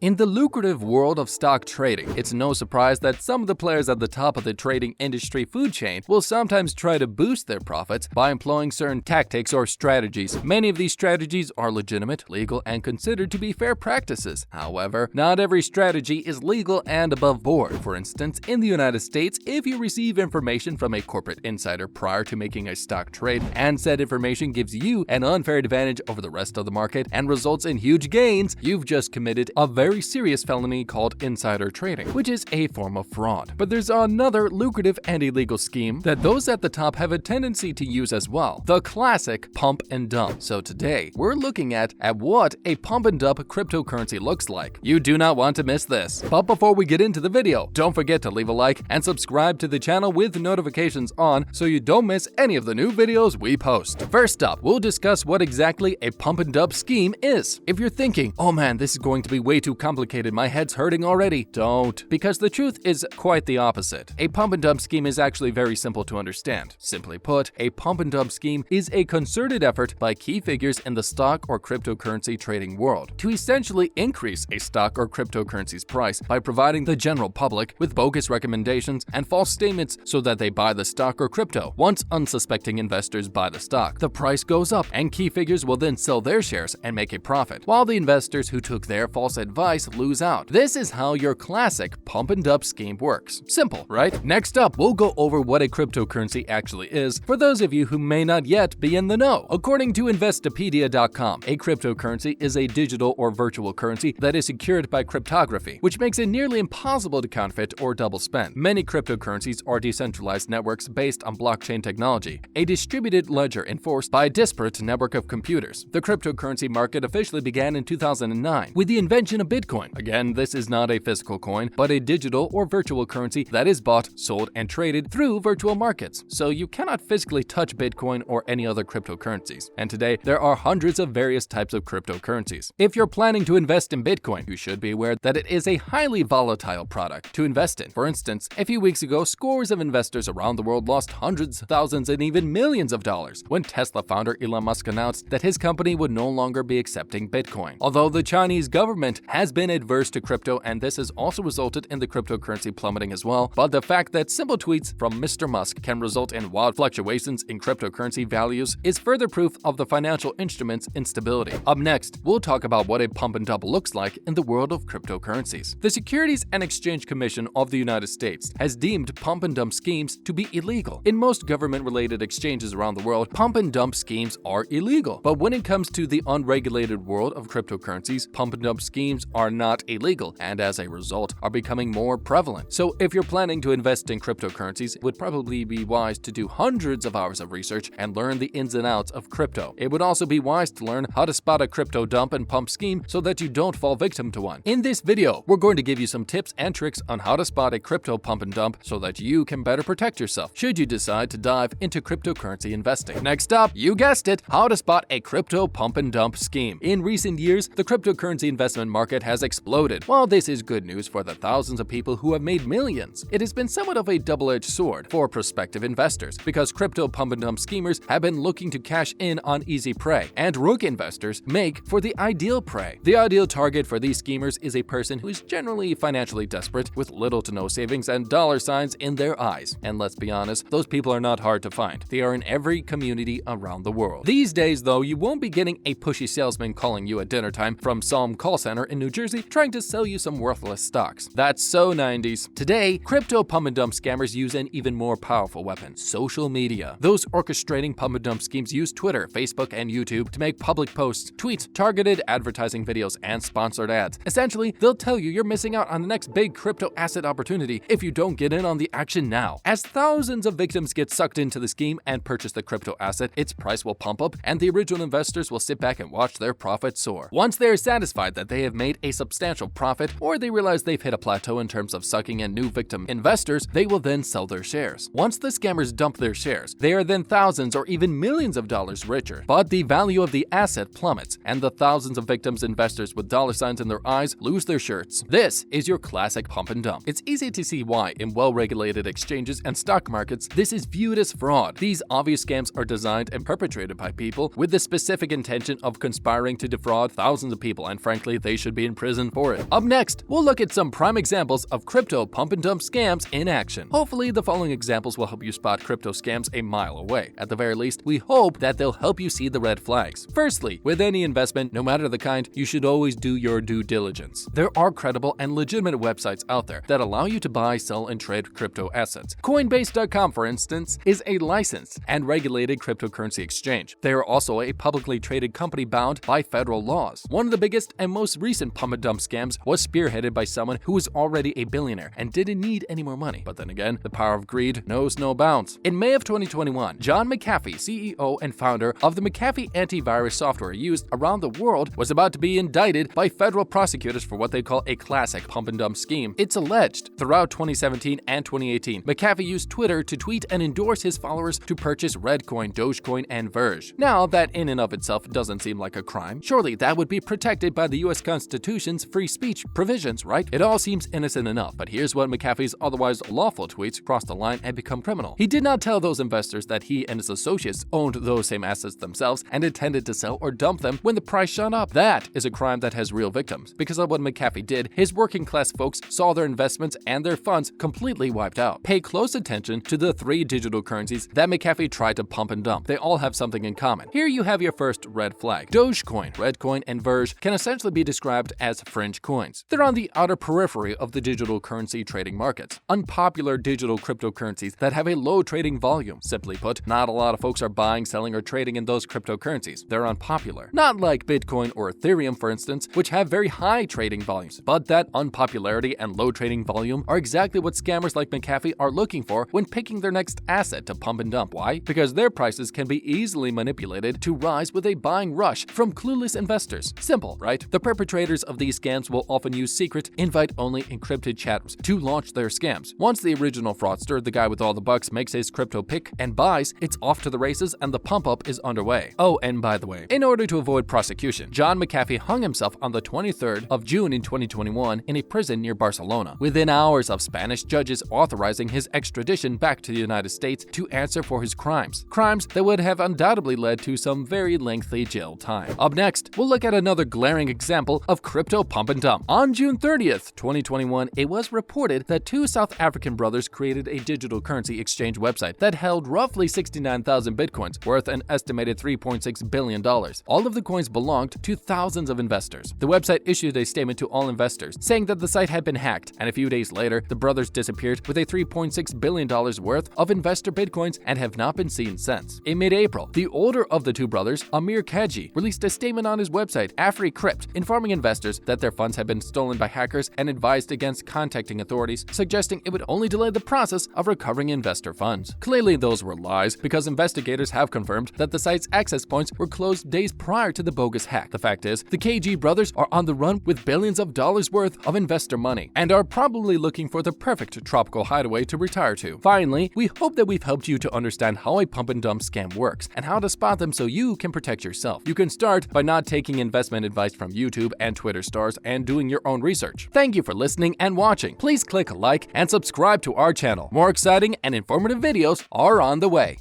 In the lucrative world of stock trading, it's no surprise that some of the players at the top of the trading industry food chain will sometimes try to boost their profits by employing certain tactics or strategies. Many of these strategies are legitimate, legal, and considered to be fair practices. However, not every strategy is legal and above board. For instance, in the United States, if you receive information from a corporate insider prior to making a stock trade, and said information gives you an unfair advantage over the rest of the market and results in huge gains, you've just committed a very serious felony called insider trading, which is a form of fraud. But there's another lucrative and illegal scheme that those at the top have a tendency to use as well, the classic pump and dump. So today, we're looking at what a pump and dump cryptocurrency looks like. You do not want to miss this. But before we get into the video, don't forget to leave a like and subscribe to the channel with notifications on so you don't miss any of the new videos we post. First up, we'll discuss what exactly a pump and dump scheme is. If you're thinking, oh man, this is going to be way too complicated, my head's hurting already, don't. Because the truth is quite the opposite. A pump and dump scheme is actually very simple to understand. Simply put, a pump and dump scheme is a concerted effort by key figures in the stock or cryptocurrency trading world to essentially increase a stock or cryptocurrency's price by providing the general public with bogus recommendations and false statements so that they buy the stock or crypto. Once unsuspecting investors buy the stock, the price goes up and key figures will then sell their shares and make a profit, while the investors who took their false advice lose out. This is how your classic pump and dump scheme works. Simple, right? Next up, we'll go over what a cryptocurrency actually is for those of you who may not yet be in the know. According to Investopedia.com, a cryptocurrency is a digital or virtual currency that is secured by cryptography, which makes it nearly impossible to counterfeit or double spend. Many cryptocurrencies are decentralized networks based on blockchain technology, a distributed ledger enforced by a disparate network of computers. The cryptocurrency market officially began in 2009 with the invention of Bitcoin. Again, this is not a physical coin, but a digital or virtual currency that is bought, sold, and traded through virtual markets. So you cannot physically touch Bitcoin or any other cryptocurrencies. And today, there are hundreds of various types of cryptocurrencies. If you're planning to invest in Bitcoin, you should be aware that it is a highly volatile product to invest in. For instance, a few weeks ago, scores of investors around the world lost hundreds, thousands, and even millions of dollars when Tesla founder Elon Musk announced that his company would no longer be accepting Bitcoin. Although the Chinese government has been adverse to crypto, and this has also resulted in the cryptocurrency plummeting as well, but the fact that simple tweets from Mr. Musk can result in wild fluctuations in cryptocurrency values is further proof of the financial instrument's instability. Up next, we'll talk about what a pump and dump looks like in the world of cryptocurrencies. The Securities and Exchange Commission of the United States has deemed pump and dump schemes to be illegal. In most government-related exchanges around the world, pump and dump schemes are illegal. But when it comes to the unregulated world of cryptocurrencies, pump and dump schemes are not illegal and as a result are becoming more prevalent. So if you're planning to invest in cryptocurrencies, it would probably be wise to do hundreds of hours of research and learn the ins and outs of crypto. It would also be wise to learn how to spot a crypto dump and pump scheme so that you don't fall victim to one. In this video, we're going to give you some tips and tricks on how to spot a crypto pump and dump so that you can better protect yourself should you decide to dive into cryptocurrency investing. Next up, you guessed it, how to spot a crypto pump and dump scheme. In recent years, the cryptocurrency investment market has exploded. While this is good news for the thousands of people who have made millions, it has been somewhat of a double-edged sword for prospective investors because crypto pump and dump schemers have been looking to cash in on easy prey, and rook investors make for the ideal prey. The ideal target for these schemers is a person who is generally financially desperate with little to no savings and dollar signs in their eyes. And let's be honest, those people are not hard to find. They are in every community around the world. These days, though, you won't be getting a pushy salesman calling you at dinner time from some call center in New Jersey trying to sell you some worthless stocks. That's so 90s. Today, crypto pump and dump scammers use an even more powerful weapon: social media. Those orchestrating pump and dump schemes use Twitter, Facebook, and YouTube to make public posts, tweets, targeted advertising videos, and sponsored ads. Essentially, they'll tell you you're missing out on the next big crypto asset opportunity if you don't get in on the action now. As thousands of victims get sucked into the scheme and purchase the crypto asset, its price will pump up and the original investors will sit back and watch their profits soar. Once they are satisfied that they have made a substantial profit, or they realize they've hit a plateau in terms of sucking in new victim investors, they will then sell their shares. Once the scammers dump their shares, they are then thousands or even millions of dollars richer. But the value of the asset plummets, and the thousands of victims investors with dollar signs in their eyes lose their shirts. This is your classic pump and dump. It's easy to see why in well-regulated exchanges and stock markets this is viewed as fraud. These obvious scams are designed and perpetrated by people with the specific intention of conspiring to defraud thousands of people, and frankly, they should be in in prison for it. Up next, we'll look at some prime examples of crypto pump and dump scams in action. Hopefully, the following examples will help you spot crypto scams a mile away. At the very least, we hope that they'll help you see the red flags. Firstly, with any investment, no matter the kind, you should always do your due diligence. There are credible and legitimate websites out there that allow you to buy, sell, and trade crypto assets. Coinbase.com, for instance, is a licensed and regulated cryptocurrency exchange. They are also a publicly traded company bound by federal laws. One of the biggest and most recent pump and dump scams was spearheaded by someone who was already a billionaire and didn't need any more money. But then again, the power of greed knows no bounds. In May of 2021, John McAfee, CEO and founder of the McAfee Anti-Virus software used around the world, was about to be indicted by federal prosecutors for what they call a classic pump and dump scheme. It's alleged throughout 2017 and 2018, McAfee used Twitter to tweet and endorse his followers to purchase Redcoin, Dogecoin, and Verge. Now, that in and of itself doesn't seem like a crime. Surely that would be protected by the US Constitution's free speech provisions, right? It all seems innocent enough, but here's what McAfee's otherwise lawful tweets crossed the line and become criminal. He did not tell those investors that he and his associates owned those same assets themselves and intended to sell or dump them when the price shot up. That is a crime that has real victims. Because of what McAfee did, his working class folks saw their investments and their funds completely wiped out. Pay close attention to the three digital currencies that McAfee tried to pump and dump. They all have something in common. Here you have your first red flag. Dogecoin, Redcoin, and Verge can essentially be described as fringe coins. They're on the outer periphery of the digital currency trading markets. Unpopular digital cryptocurrencies that have a low trading volume. Simply put, not a lot of folks are buying, selling, or trading in those cryptocurrencies. They're unpopular. Not like Bitcoin or Ethereum, for instance, which have very high trading volumes. But that unpopularity and low trading volume are exactly what scammers like McAfee are looking for when picking their next asset to pump and dump. Why? Because their prices can be easily manipulated to rise with a buying rush from clueless investors. Simple, right? The perpetrators of these scams will often use secret, invite-only encrypted chats to launch their scams. Once the original fraudster, the guy with all the bucks, makes his crypto pick and buys, it's off to the races and the pump-up is underway. Oh, and by the way, in order to avoid prosecution, John McAfee hung himself on the 23rd of June in 2021 in a prison near Barcelona, within hours of Spanish judges authorizing his extradition back to the United States to answer for his crimes. Crimes that would have undoubtedly led to some very lengthy jail time. Up next, we'll look at another glaring example of crypto pump and dump. On June 30th, 2021, it was reported that two South African brothers created a digital currency exchange website that held roughly 69,000 bitcoins, worth an estimated $3.6 billion. All of the coins belonged to thousands of investors. The website issued a statement to all investors, saying that the site had been hacked, and a few days later, the brothers disappeared with a $3.6 billion worth of investor bitcoins and have not been seen since. In mid-April, the older of the two brothers, Amir Kaji, released a statement on his website, AfriCrypt, informing investors that their funds had been stolen by hackers and advised against contacting authorities, suggesting it would only delay the process of recovering investor funds. Clearly, those were lies, because investigators have confirmed that the site's access points were closed days prior to the bogus hack. The fact is, the KG brothers are on the run with billions of dollars worth of investor money and are probably looking for the perfect tropical hideaway to retire to. Finally, we hope that we've helped you to understand how a pump and dump scam works and how to spot them so you can protect yourself. You can start by not taking investment advice from YouTube and Twitter stars and doing your own research. Thank you for listening and watching. Please click like and subscribe to our channel. More exciting and informative videos are on the way.